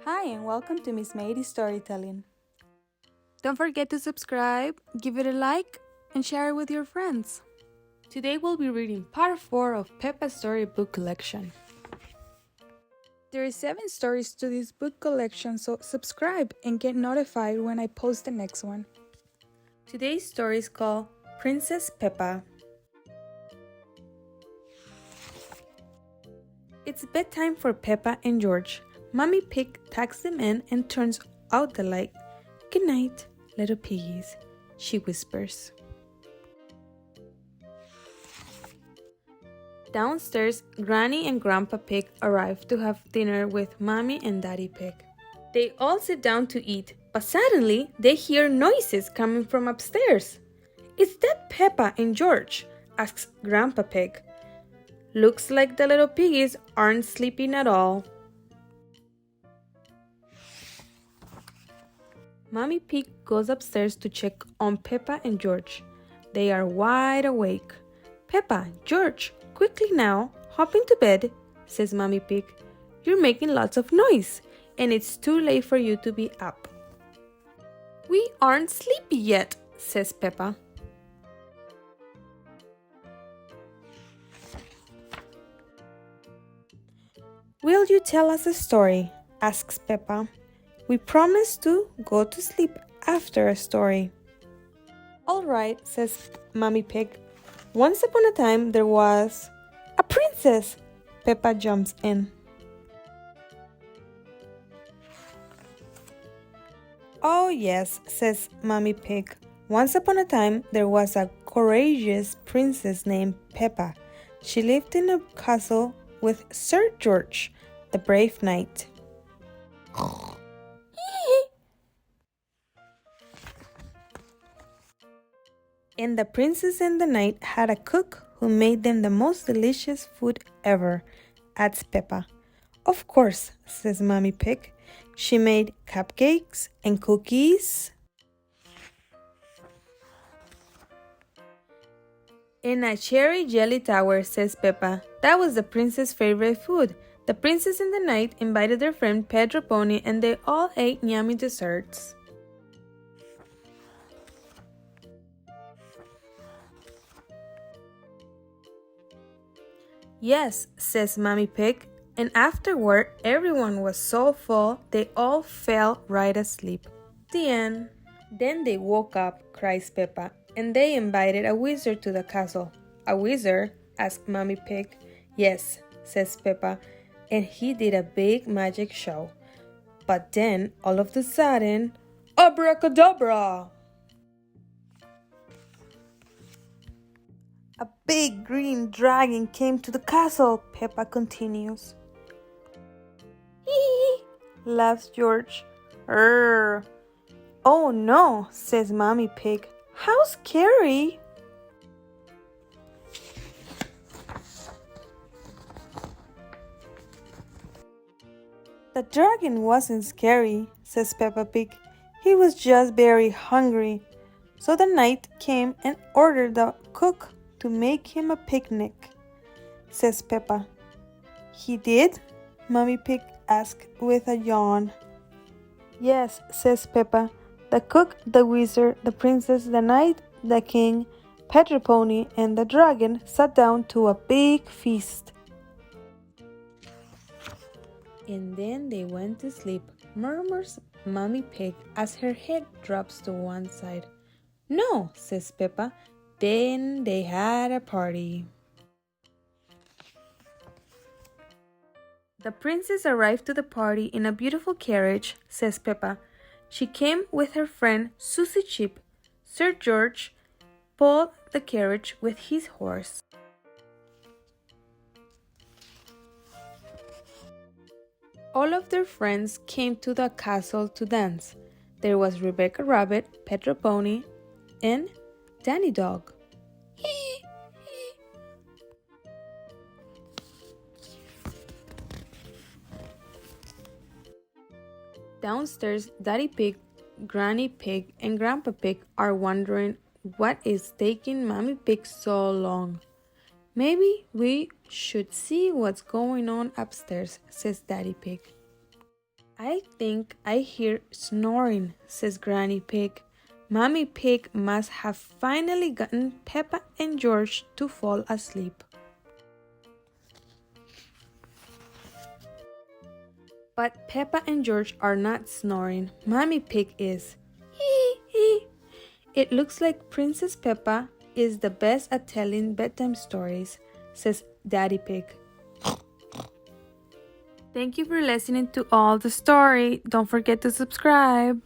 Hi and welcome to Miss Mary's Storytelling. Don't forget to subscribe, give it a like, and share it with your friends. Today we'll be reading part 4 of Peppa's Storybook collection. There are 7 stories to this book collection, so subscribe and get notified when I post the next one. Today's story is called Princess Peppa. It's bedtime for Peppa and George. Mommy Pig tucks them in and turns out the light. "Good night, little piggies," she whispers. Downstairs, Granny and Grandpa Pig arrive to have dinner with Mommy and Daddy Pig. They all sit down to eat, but suddenly they hear noises coming from upstairs. "Is that Peppa and George?" asks Grandpa Pig. "Looks like the little piggies aren't sleeping at all." Mommy Pig goes upstairs to check on Peppa and George. They are wide awake. "Peppa, George, quickly now, hop into bed," says Mommy Pig. "You're making lots of noise, and it's too late for you to be up." "We aren't sleepy yet," says Peppa. "Will you tell us a story?" asks Peppa. "We promise to go to sleep after a story." "All right," says Mommy Pig. "Once upon a time there was a princess." Peppa jumps in. "Oh yes," says Mommy Pig. "Once upon a time there was a courageous princess named Peppa. She lived in a castle with Sir George, the brave knight." And the princess and the knight had a cook who made them the most delicious food ever, adds Peppa. "Of course," says Mommy Pig. "She made cupcakes and cookies and a cherry jelly tower," says Peppa. "That was the princess' favorite food." The princess and the knight invited their friend Pedro Pony, and they all ate yummy desserts. "Yes," says Mommy Pig, "and afterward everyone was so full they all fell right asleep." The end. "Then they woke up," cries Peppa, "and they invited a wizard to the castle." "A wizard?" asked Mommy Pig. "Yes," says Peppa, "and he did a big magic show. But then, all of a sudden, abracadabra! A big green dragon came to the castle," Peppa continues. "Hee!" laughs George. "Err! Oh no," says Mommy Pig. "How scary!" "The dragon wasn't scary," says Peppa Pig. "He was just very hungry. So the knight came and ordered the cook to make him a picnic," says Peppa. "He did?" Mommy Pig asked with a yawn. "Yes," says Peppa. "The cook, the wizard, the princess, the knight, the king, Pedro Pony, and the dragon sat down to a big feast. And then they went to sleep," murmurs Mommy Pig as her head drops to one side. "No," says Peppa. "Then they had a party." "The princess arrived to the party in a beautiful carriage," says Peppa. "She came with her friend Susie Chip. Sir George pulled the carriage with his horse." All of their friends came to the castle to dance. There was Rebecca Rabbit, Pedro Pony, and Danny Dog. Downstairs, Daddy Pig, Granny Pig, and Grandpa Pig are wondering what is taking Mommy Pig so long. "Maybe we should see what's going on upstairs," says Daddy Pig. I think I hear snoring, says Granny Pig. Mommy Pig must have finally gotten Peppa and George to fall asleep. But Peppa and George are not snoring. Mommy Pig is. Hee hee. It looks like Princess Peppa is the best at telling bedtime stories, says Daddy Pig. Thank you for listening to all the story. Don't forget to subscribe.